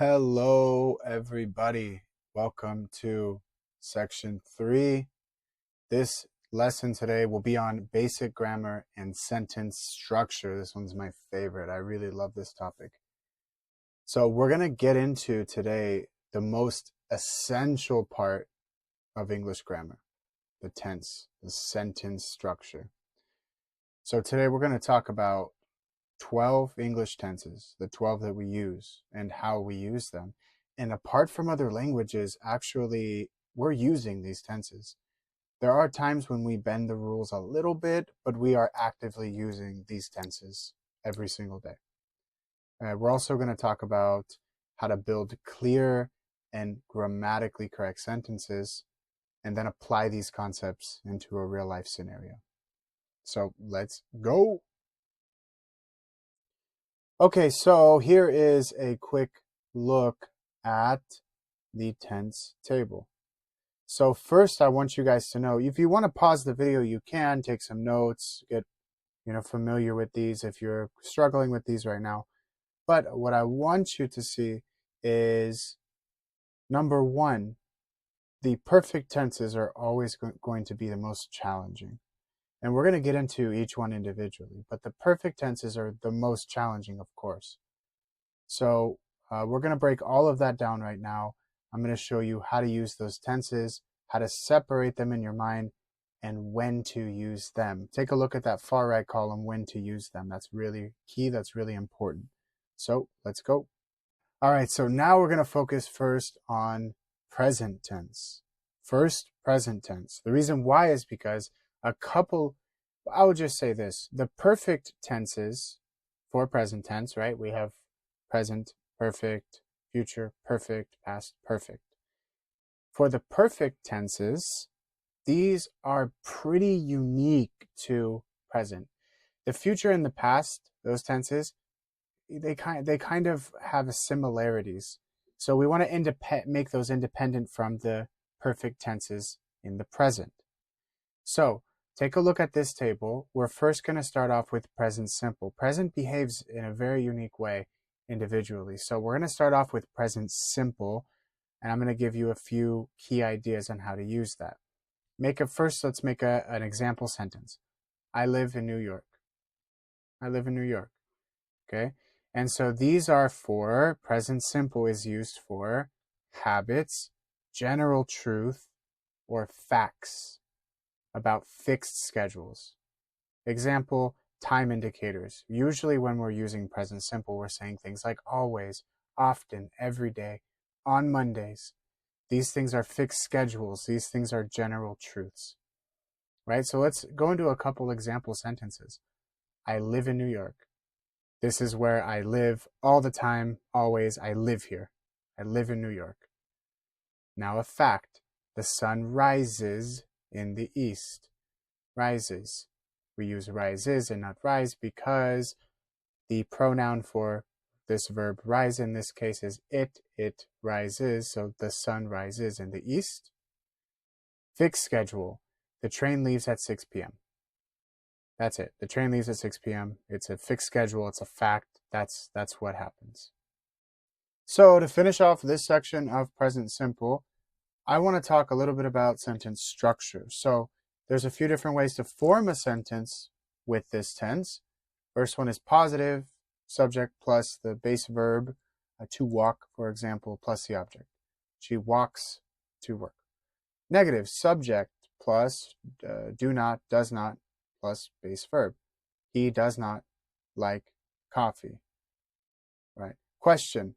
Hello, everybody. Welcome to section 3. This lesson today will be on basic grammar and sentence structure. This one's my favorite. I really love this topic. So we're going to get into today the most essential part of English grammar, the tense, the sentence structure. So today we're going to talk about 12 English tenses, the 12 that we use and how we use them. And apart from other languages, actually, we're using these tenses. There are times when we bend the rules a little bit, but we are actively using these tenses every single day. We're also going to talk about how to build clear and grammatically correct sentences and then apply these concepts into a real life scenario. So let's go. Okay, so here is a quick look at the tense table. So first, I want you guys to know, if you want to pause the video, you can take some notes, get familiar with these if you're struggling with these right now. But what I want you to see is, number one, the perfect tenses are always going to be the most challenging. And we're going to get into each one individually, but the perfect tenses are the most challenging, of course. So we're going to break all of that down right now. I'm going to show you how to use those tenses, how to separate them in your mind, and when to use them. Take a look at that far right column, when to use them. That's really key. That's really important. So let's go. All right, so now we're going to focus first on present tense. First, present tense. The reason why is because I would just say this, the perfect tenses for present tense, right? We have present, perfect, future, perfect, past, perfect. For the perfect tenses, these are pretty unique to present. The future and the past, those tenses, they kind of have similarities. So we want to make those independent from the perfect tenses in the present. So take a look at this table. We're first going to start off with present simple. Present behaves in a very unique way individually. So we're going to start off with present simple, and I'm going to give you a few key ideas on how to use that. Let's make an example sentence. I live in New York. I live in New York. Okay? And so these are for, present simple is used for habits, general truth, or facts about fixed schedules. Example, time indicators. Usually when we're using present simple, we're saying things like always, often, every day, on Mondays. These things are fixed schedules. These things are general truths, right? So let's go into a couple example sentences. I live in New York. This is where I live all the time, always. I live here. I live in New York. Now a fact, the sun rises in the east. Rises. We use rises and not rise because the pronoun for this verb rise in this case is it. It rises, so the sun rises in the east. Fixed schedule. The train leaves at 6 p.m. That's it. The train leaves at 6 p.m. It's a fixed schedule. It's a fact. That's what happens. So to finish off this section of present simple, I want to talk a little bit about sentence structure. So there's a few different ways to form a sentence with this tense. First one is positive, subject plus the base verb, to walk, for example, plus the object. She walks to work. Negative, subject plus do not, does not, plus base verb. He does not like coffee. Right? Question,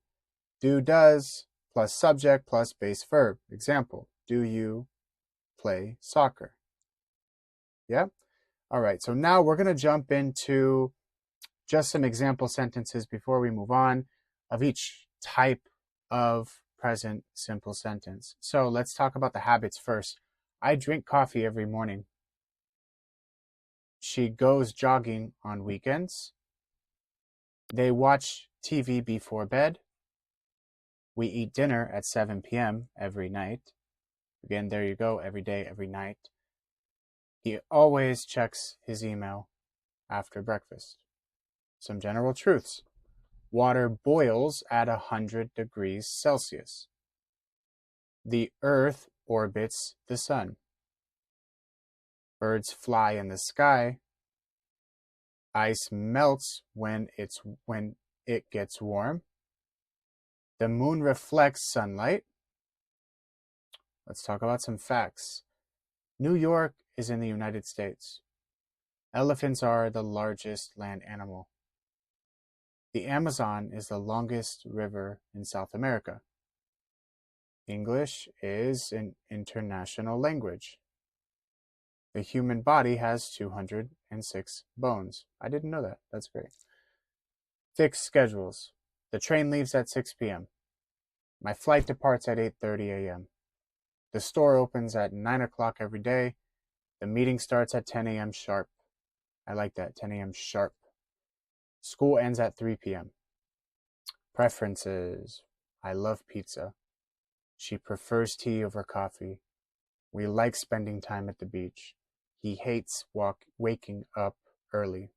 do, does, plus subject plus base verb. Example, do you play soccer? Yeah? All right, so now we're going to jump into just some example sentences before we move on of each type of present simple sentence. So let's talk about the habits first. I drink coffee every morning. She goes jogging on weekends. They watch TV before bed. We eat dinner at 7 p.m. every night. Again, there you go, every day, every night. He always checks his email after breakfast. Some general truths. Water boils at 100 degrees Celsius. The Earth orbits the sun. Birds fly in the sky. Ice melts when it gets warm. The moon reflects sunlight. Let's talk about some facts. New York is in the United States. Elephants are the largest land animal. The Amazon is the longest river in South America. English is an international language. The human body has 206 bones. I didn't know that. That's great. Fixed schedules. The train leaves at 6 p.m. My flight departs at 8:30 a.m. The store opens at 9 o'clock every day. The meeting starts at 10 a.m. sharp. I like that, 10 a.m. sharp. School ends at 3 p.m. Preferences. I love pizza. She prefers tea over coffee. We like spending time at the beach. He hates waking up early.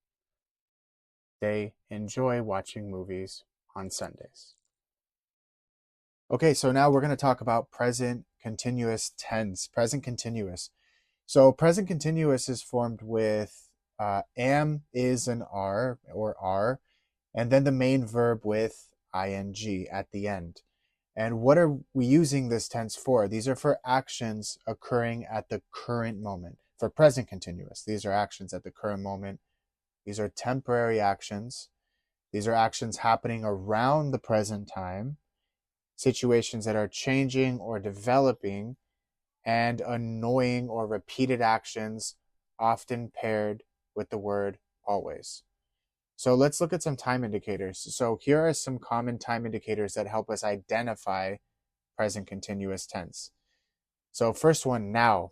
They enjoy watching movies on Sundays. Okay, so now we're going to talk about present continuous tense. Present continuous. So present continuous is formed with am, is, and are, or are, and then the main verb with ing at the end. And what are we using this tense for? These are for actions occurring at the current moment. For present continuous, these are actions at the current moment. These are temporary actions. These are actions happening around the present time, situations that are changing or developing, and annoying or repeated actions, often paired with the word always. So let's look at some time indicators. So here are some common time indicators that help us identify present continuous tense. So first one, now,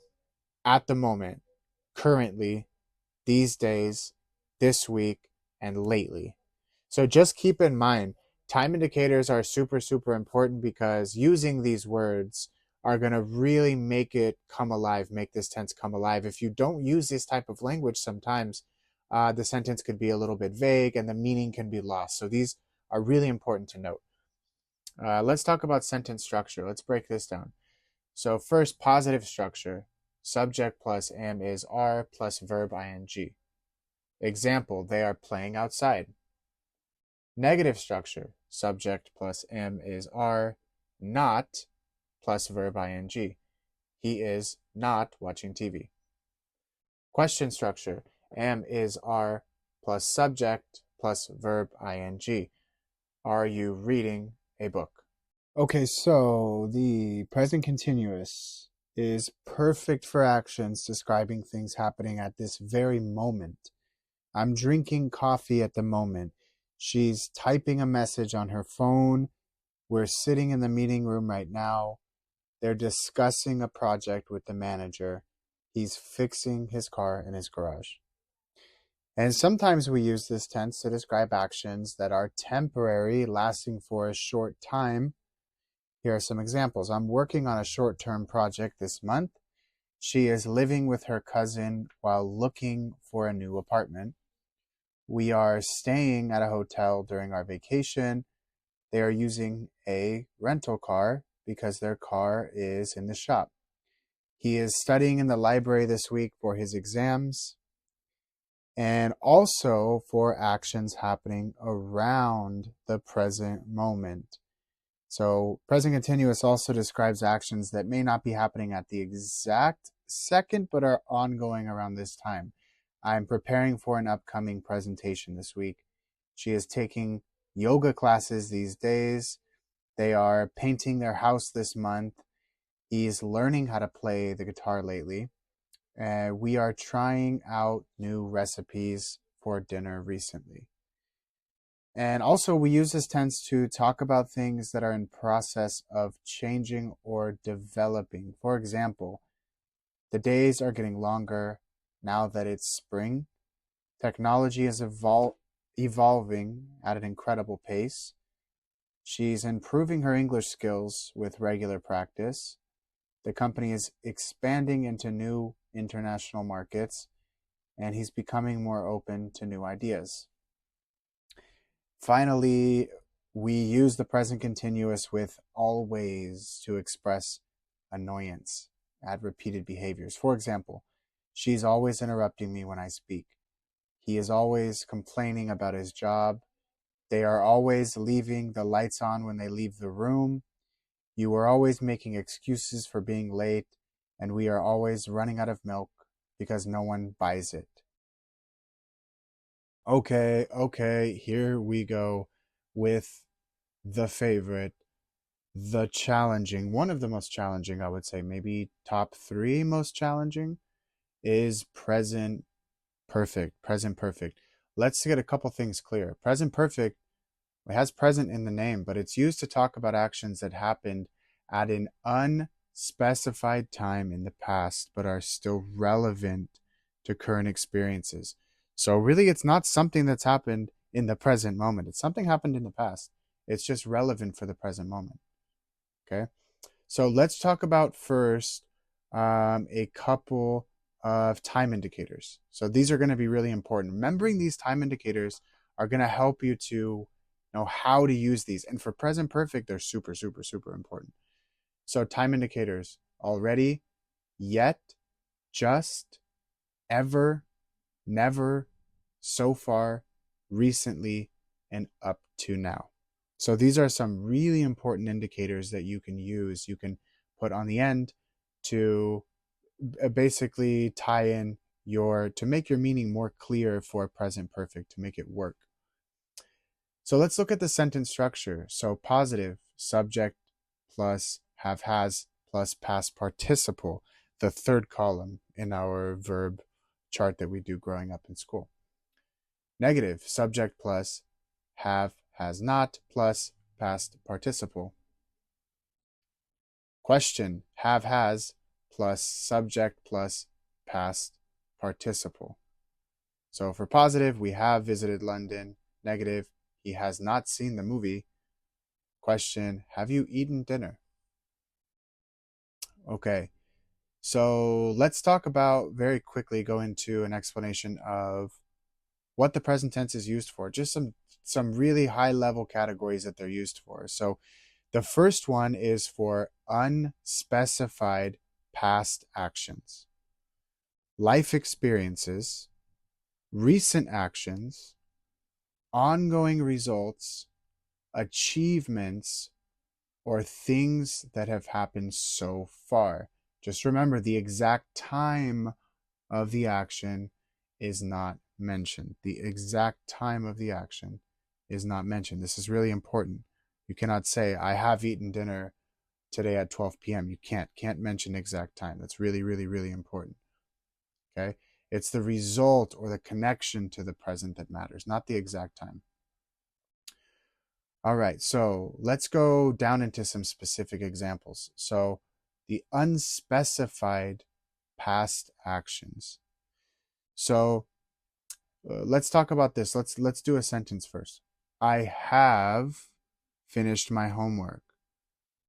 at the moment, currently, these days, this week, and lately. So just keep in mind, time indicators are super, super important because using these words are going to really make it come alive, make this tense come alive. If you don't use this type of language sometimes, the sentence could be a little bit vague and the meaning can be lost. So these are really important to note. Let's talk about sentence structure. Let's break this down. So first, positive structure. Subject plus am, is, are plus verb ing. Example, they are playing outside. Negative structure. Subject plus am, is, are, not plus verb ing. He is not watching TV. Question structure. Am, is, are plus subject plus verb ing. Are you reading a book? Okay, so the present continuous is perfect for actions describing things happening at this very moment. I'm drinking coffee at the moment. She's typing a message on her phone. We're sitting in the meeting room right now. They're discussing a project with the manager. He's fixing his car in his garage. And sometimes we use this tense to describe actions that are temporary, lasting for a short time. Here are some examples. I'm working on a short-term project this month. She is living with her cousin while looking for a new apartment. We are staying at a hotel during our vacation. They are using a rental car because their car is in the shop. He is studying in the library this week for his exams and also for actions happening around the present moment. So present continuous also describes actions that may not be happening at the exact second, but are ongoing around this time. I'm preparing for an upcoming presentation this week. She is taking yoga classes these days. They are painting their house this month. He's learning how to play the guitar lately. We are trying out new recipes for dinner recently. And also we use this tense to talk about things that are in process of changing or developing. For example, the days are getting longer now that it's spring. Technology is evolving at an incredible pace. She's improving her English skills with regular practice. The company is expanding into new international markets, and he's becoming more open to new ideas. Finally, we use the present continuous with always to express annoyance at repeated behaviors. For example, she's always interrupting me when I speak. He is always complaining about his job. They are always leaving the lights on when they leave the room. You are always making excuses for being late, and we are always running out of milk because no one buys it. Okay, here we go with the favorite, the challenging, one of the most challenging, I would say, maybe top three most challenging, is present perfect. Present perfect. Let's get a couple things clear. Present perfect, it has present in the name, but it's used to talk about actions that happened at an unspecified time in the past, but are still relevant to current experiences. So really, it's not something that's happened in the present moment. It's something happened in the past. It's just relevant for the present moment. Okay. So let's talk about first a couple of time indicators. So these are going to be really important. Remembering these time indicators are going to help you to know how to use these. And for present perfect, they're super, super, super important. So time indicators: already, yet, just, ever, never, so far, recently, and up to now. So these are some really important indicators that you can use. You can put on the end to basically tie in to make your meaning more clear for present perfect, to make it work. So let's look at the sentence structure. So positive, subject plus have has plus past participle, the third column in our verb chart that we do growing up in school. Negative, subject plus have has not plus past participle. Question, have has plus subject plus past participle. So for positive, we have visited London. Negative, he has not seen the movie. Question, have you eaten dinner? Okay, so let's talk about, very quickly go into an explanation of what the present tense is used for. Just some really high level categories that they're used for. So the first one is for unspecified past actions, life experiences, recent actions, ongoing results, achievements, or things that have happened so far. Just remember, the exact time of the action is not mentioned. The exact time of the action is not mentioned. This is really important. You cannot say, I have eaten dinner today at 12 p.m. You can't mention exact time. That's really, really, really important. Okay? It's the result or the connection to the present that matters, not the exact time. All right, so let's go down into some specific examples. So the unspecified past actions. So let's talk about this. Let's do a sentence first. I have finished my homework.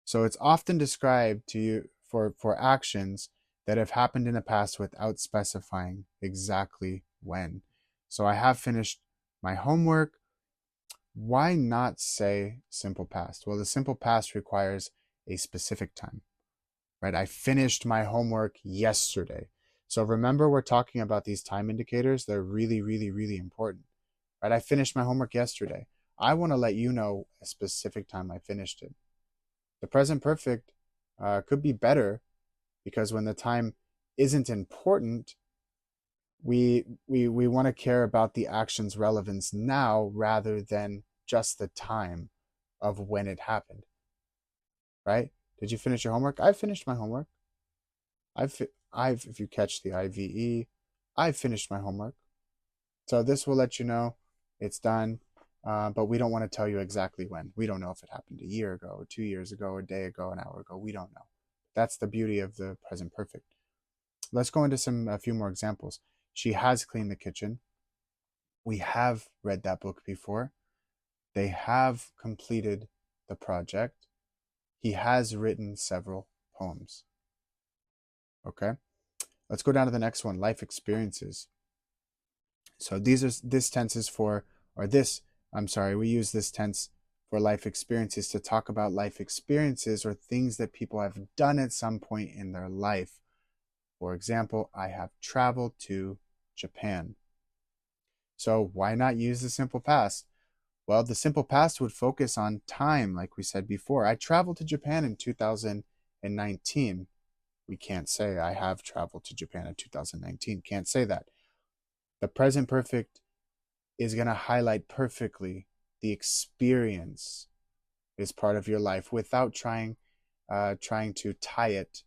So it's often described to you for actions that have happened in the past without specifying exactly when. So I have finished my homework. Why not say simple past? Well, the simple past requires a specific time, right? I finished my homework yesterday. So remember, we're talking about these time indicators. They're really, really, really important, right? I finished my homework yesterday. I want to let you know a specific time I finished it. The present perfect could be better because when the time isn't important, we want to care about the action's relevance now rather than just the time of when it happened, right? Did you finish your homework? I've finished my homework. If you catch the IVE, I've finished my homework. So this will let you know it's done, but we don't want to tell you exactly when. We don't know if it happened a year ago, or 2 years ago, a day ago, an hour ago. We don't know. That's the beauty of the present perfect. Let's go into a few more examples. She has cleaned the kitchen. We have read that book before. They have completed the project. He has written several poems. Okay, let's go down to the next one, life experiences. So this tense is for, or this we use this tense for life experiences to talk about life experiences or things that people have done at some point in their life. For example, I have traveled to Japan. So why not use the simple past? Well, the simple past would focus on time, like we said before. I traveled to Japan in 2019. We can't say I have traveled to Japan in 2019. Can't say that. The present perfect is going to highlight perfectly the experience is part of your life without trying to tie it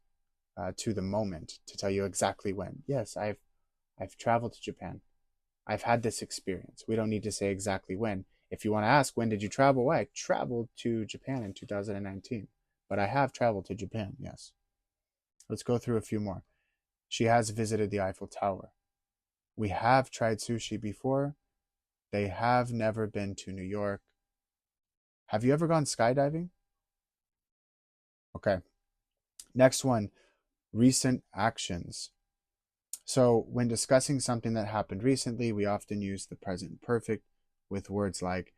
to the moment to tell you exactly when. Yes, I've traveled to Japan. I've had this experience. We don't need to say exactly when. If you want to ask, when did you travel? Well, I traveled to Japan in 2019. But I have traveled to Japan, yes. Let's go through a few more. She has visited the Eiffel Tower. We have tried sushi before. They have never been to New York. Have you ever gone skydiving? Okay. Next one, recent actions. So when discussing something that happened recently, we often use the present perfect with words like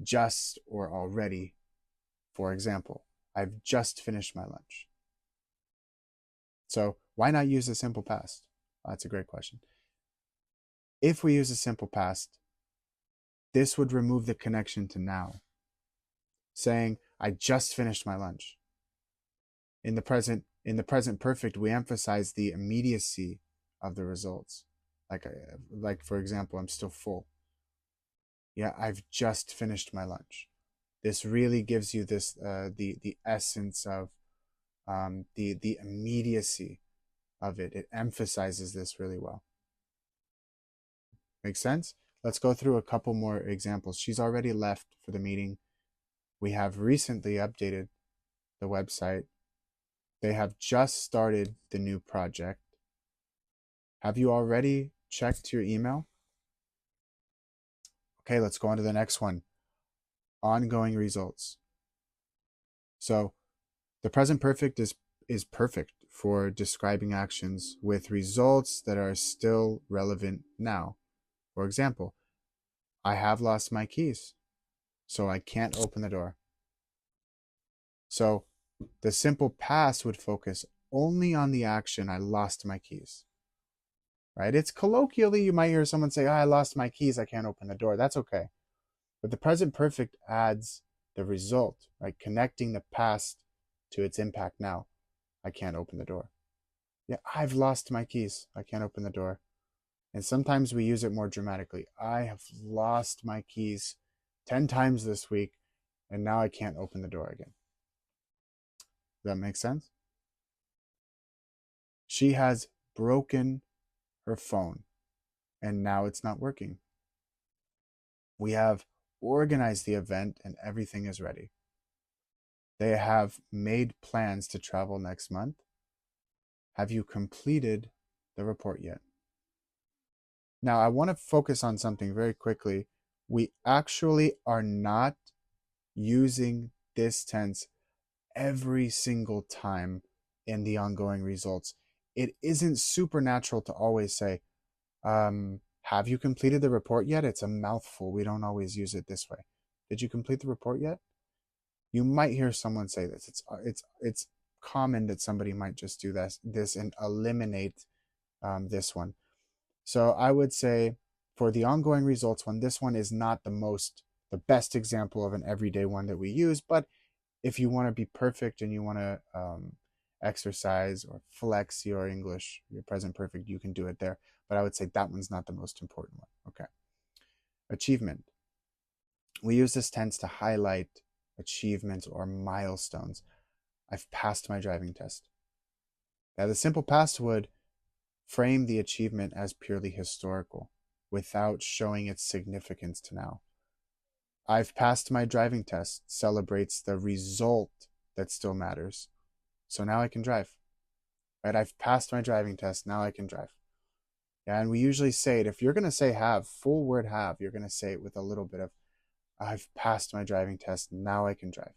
just or already. For example, I've just finished my lunch. So why not use the simple past? That's a great question. If we use a simple past, this would remove the connection to now, saying, I just finished my lunch. In the present perfect, we emphasize the immediacy of the results. Like for example, I'm still full. Yeah, I've just finished my lunch. This really gives you this the essence of the immediacy of it. It emphasizes this really well. Make sense? Let's go through a couple more examples. She's already left for the meeting. We have recently updated the website. They have just started the new project. Have you already checked your email? Okay, let's go on to the next one. Ongoing results. So the present perfect is perfect for describing actions with results that are still relevant now. For example, I have lost my keys, so I can't open the door. So the simple past would focus only on the action, I lost my keys. Right? It's colloquially, you might hear someone say, oh, I lost my keys, I can't open the door. That's okay. But the present perfect adds the result, right? Connecting the past to its impact now. I can't open the door. Yeah, I've lost my keys. I can't open the door. And sometimes we use it more dramatically. I have lost my keys 10 times this week, and now I can't open the door again. Does that make sense? She has broken her phone, and now it's not working. We have organized the event, and everything is ready. They have made plans to travel next month. Have you completed the report yet? Now, I want to focus on something very quickly. We actually are not using this tense every single time in the ongoing results. It isn't supernatural to always say, have you completed the report yet? It's a mouthful. We don't always use it this way. Did you complete the report yet? You might hear someone say this. It's common that somebody might just do this and eliminate this one. So I would say for the ongoing results one, this one is not the best example of an everyday one that we use. But if you want to be perfect and you want to exercise or flex your English, your present perfect, you can do it there. But I would say that one's not the most important one. Okay. Achievement. We use this tense to highlight achievements or milestones. I've passed my driving test. Now, the simple past would frame the achievement as purely historical without showing its significance to now. I've passed my driving test celebrates the result that still matters. So now I can drive. Right? I've passed my driving test. Now I can drive. Yeah, and we usually say it. If you're going to say have, full word have, you're going to say it with a little bit of, I've passed my driving test. Now I can drive.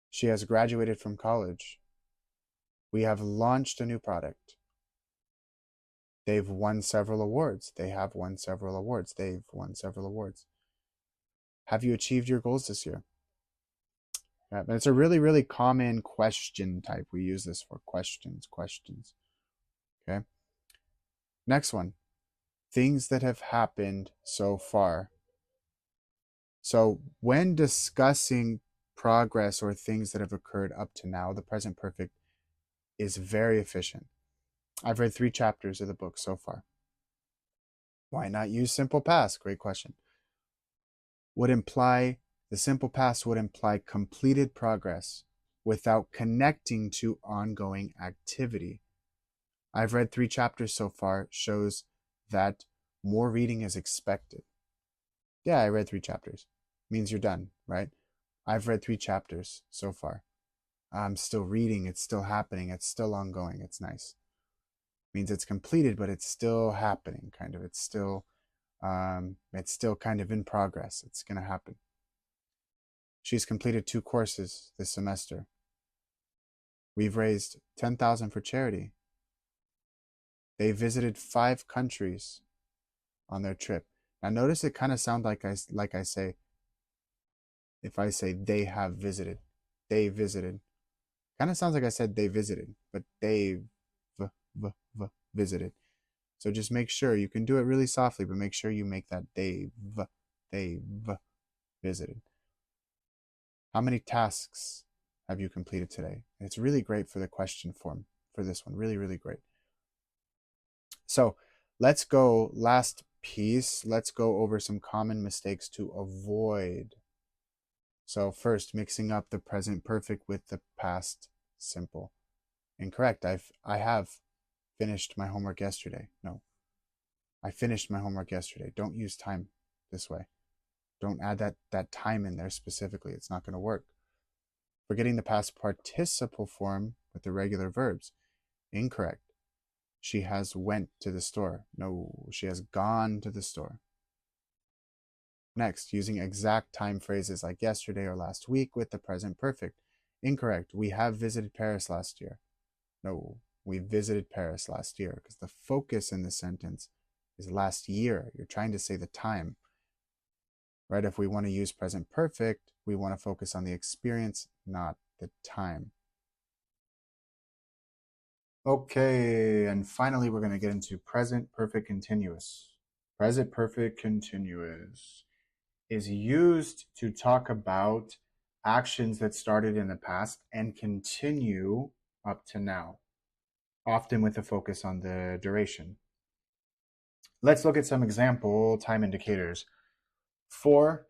She has graduated from college. We have launched a new product. They've won several awards. They have won several awards. They've won several awards. Have you achieved your goals this year? Yeah, but it's a really, really common question type. We use this for questions. Okay. Next one, things that have happened so far. So when discussing progress or things that have occurred up to now, the present perfect is very efficient. I've read 3 chapters of the book so far. Why not use simple past? Great question. The simple past would imply completed progress without connecting to ongoing activity. I've read 3 chapters so far, shows that more reading is expected. Yeah, I read 3 chapters. Means you're done, right? I've read 3 chapters so far. I'm still reading, it's still happening, it's still ongoing, it's nice. Means it's completed, but it's still happening, kind of. It's still kind of in progress. It's gonna happen. She's completed 2 courses this semester. We've raised $10,000 for charity. They visited 5 countries on their trip. Now notice it kind of sounds like I say, if I say they have visited, they visited. Kind of sounds like I said they visited, but they've visited. So just make sure, you can do it really softly, but make sure you make that they've visited. How many tasks have you completed today? And it's really great for the question form for this one. Really, really great. So let's go, last piece, let's go over some common mistakes to avoid. So first, mixing up the present perfect with the past simple. Incorrect. I have finished my homework yesterday. No. I finished my homework yesterday. Don't use time this way. Don't add that time in there specifically. It's not going to work. Forgetting the past participle form with the regular verbs. Incorrect. She has went to the store. No, she has gone to the store. Next, using exact time phrases like yesterday or last week with the present perfect. Incorrect. We have visited Paris last year. No, we visited Paris last year, because the focus in the sentence is last year. You're trying to say the time. Right? If we want to use present perfect, we want to focus on the experience, not the time. Okay, and finally we're going to get into present perfect continuous. Present perfect continuous is used to talk about actions that started in the past and continue up to now, often with a focus on the duration. Let's look at some example time indicators. For,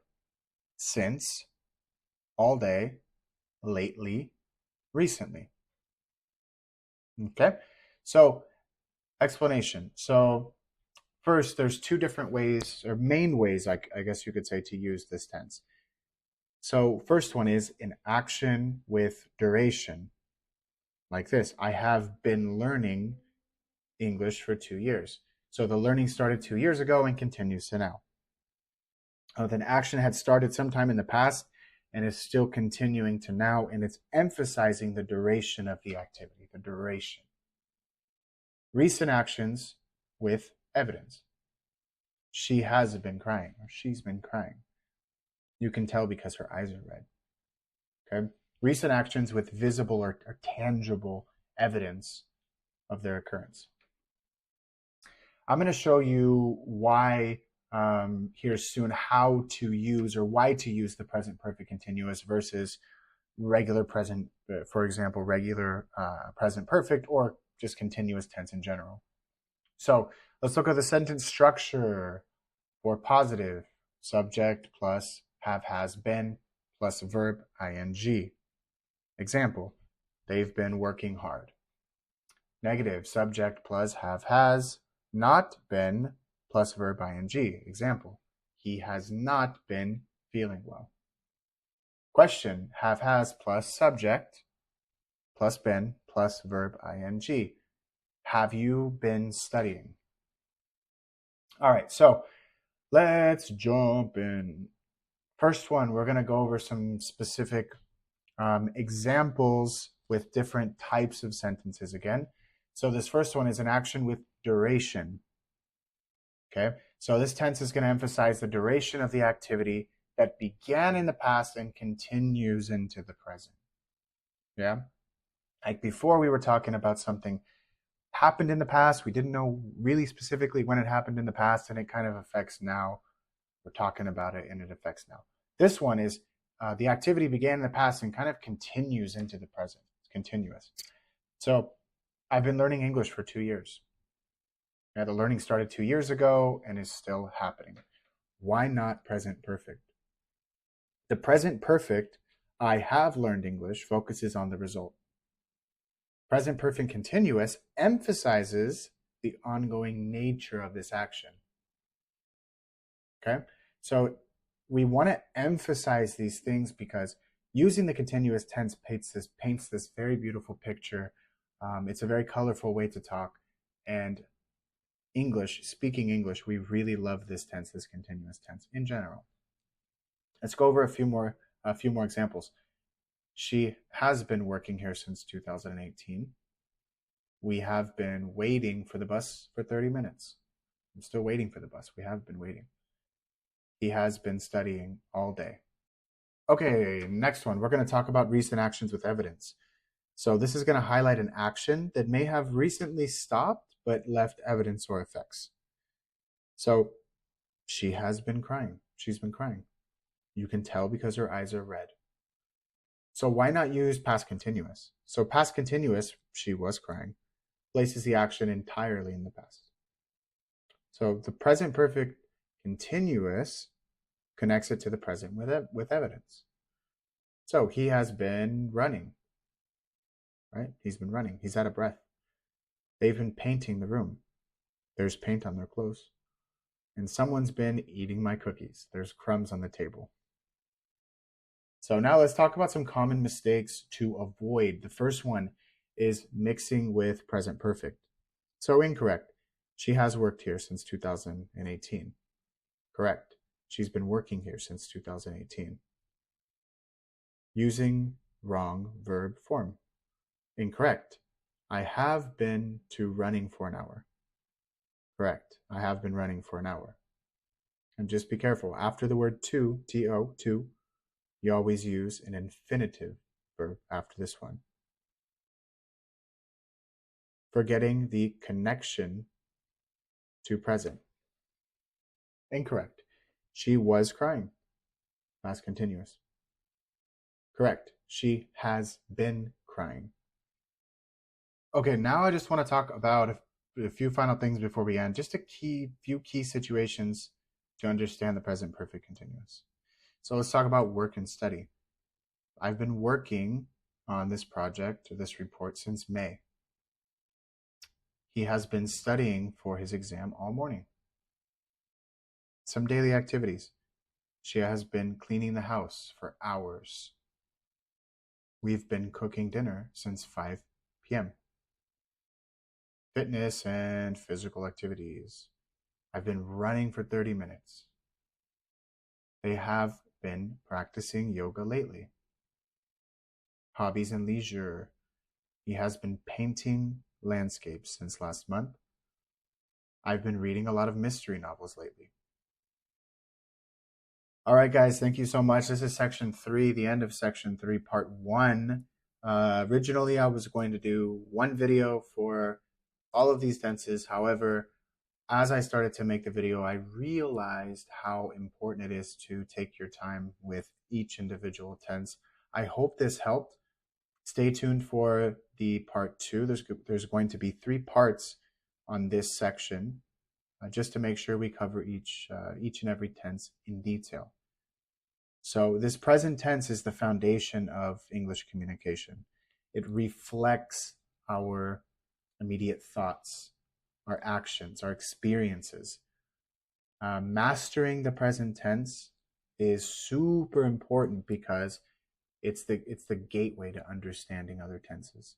since, all day, lately, recently. Okay, so explanation. So first, there's 2 different ways, or main ways, I guess you could say, to use this tense. So first one is an action with duration. Like this, I have been learning English for 2 years. So the learning started 2 years ago and continues to now. Then action had started sometime in the past and is still continuing to now, and it's emphasizing the duration of the activity, the duration. Recent actions with evidence. She has been crying, or she's been crying. You can tell because her eyes are red. Okay. Recent actions with visible or tangible evidence of their occurrence. I'm going to show you why here soon, how to use, or why to use the present perfect continuous versus regular present, for example, regular present perfect, or just continuous tense in general. So let's look at the sentence structure for positive. Subject plus have has been plus verb ing. Example, they've been working hard. Negative, subject plus have has not been plus verb ing. Example, he has not been feeling well. Question, have has plus subject plus been plus verb ing. Have you been studying? All right, so let's jump in. First one, we're going to go over some specific examples with different types of sentences again. So this first one is an action with duration. Okay, so this tense is going to emphasize the duration of the activity that began in the past and continues into the present. Yeah? Like before, we were talking about something happened in the past. We didn't know really specifically when it happened in the past, and it kind of affects now. We're talking about it, and it affects now. This one is the activity began in the past and kind of continues into the present. It's continuous. So I've been learning English for 2 years. Yeah, the learning started 2 years ago and is still happening. Why not present perfect? The present perfect, I have learned English, focuses on the result. Present perfect continuous emphasizes the ongoing nature of this action. Okay, so we want to emphasize these things because using the continuous tense paints this very beautiful picture. It's a very colorful way to talk, and speaking English, we really love this tense, this continuous tense in general. Let's go over a few more examples. She has been working here since 2018. We have been waiting for the bus for 30 minutes. I'm still waiting for the bus. We have been waiting. He has been studying all day. Okay, next one. We're going to talk about recent actions with evidence. So this is going to highlight an action that may have recently stopped but left evidence or effects. So she has been crying. She's been crying. You can tell because her eyes are red. So why not use past continuous? So past continuous, she was crying, places the action entirely in the past. So the present perfect continuous connects it to the present with evidence. So he has been running, right? He's been running. He's out of breath. They've been painting the room. There's paint on their clothes. And someone's been eating my cookies. There's crumbs on the table. So now let's talk about some common mistakes to avoid. The first one is mixing with present perfect. So incorrect. She has worked here since 2018. Correct. She's been working here since 2018. Using wrong verb form. Incorrect. I have been to running for an hour. Correct. I have been running for an hour. And just be careful. After the word to, T-O, to, you always use an infinitive verb after this one. Forgetting the connection to present. Incorrect. She was crying. Past continuous. Correct. She has been crying. Okay, now I just want to talk about a few final things before we end. Just few key situations to understand the present perfect continuous. So let's talk about work and study. I've been working on this project or this report since May. He has been studying for his exam all morning. Some daily activities. She has been cleaning the house for hours. We've been cooking dinner since 5 p.m. Fitness and physical activities. I've been running for 30 minutes. They have been practicing yoga lately. Hobbies and leisure. He has been painting landscapes since last month. I've been reading a lot of mystery novels lately. All right, guys, thank you so much. This is section 3, the end of section 3, part 1. Originally, I was going to do one video for all of these tenses. However, as I started to make the video, I realized how important it is to take your time with each individual tense. I hope this helped. Stay tuned for the part 2. There's going to be 3 parts on this section, just to make sure we cover each and every tense in detail. So this present tense is the foundation of English communication. It reflects our immediate thoughts, our actions, our experiences. Mastering the present tense is super important because it's the gateway to understanding other tenses.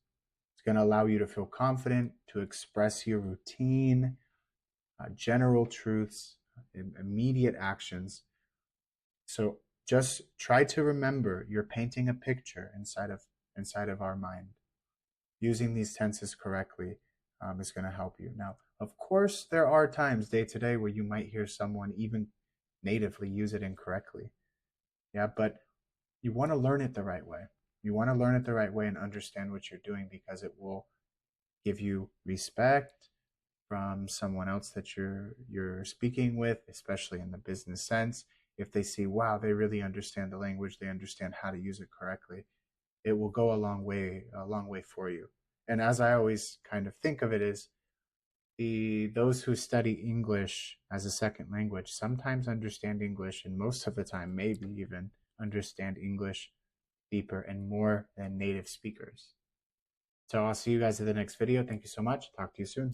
It's going to allow you to feel confident, to express your routine, general truths, immediate actions. So just try to remember you're painting a picture inside of our mind. Using these tenses correctly is going to help you. Now, of course, there are times day to day where you might hear someone even natively use it incorrectly. Yeah, but you want to learn it the right way. You want to learn it the right way and understand what you're doing, because it will give you respect from someone else that you're speaking with, especially in the business sense. If they see, wow, they really understand the language, they understand how to use it correctly, it will go a long way for you. And as I always kind of think of it, is those who study English as a second language sometimes understand English, and most of the time maybe even understand English deeper and more than native speakers. So I'll see you guys in the next video. Thank you so much. Talk to you soon.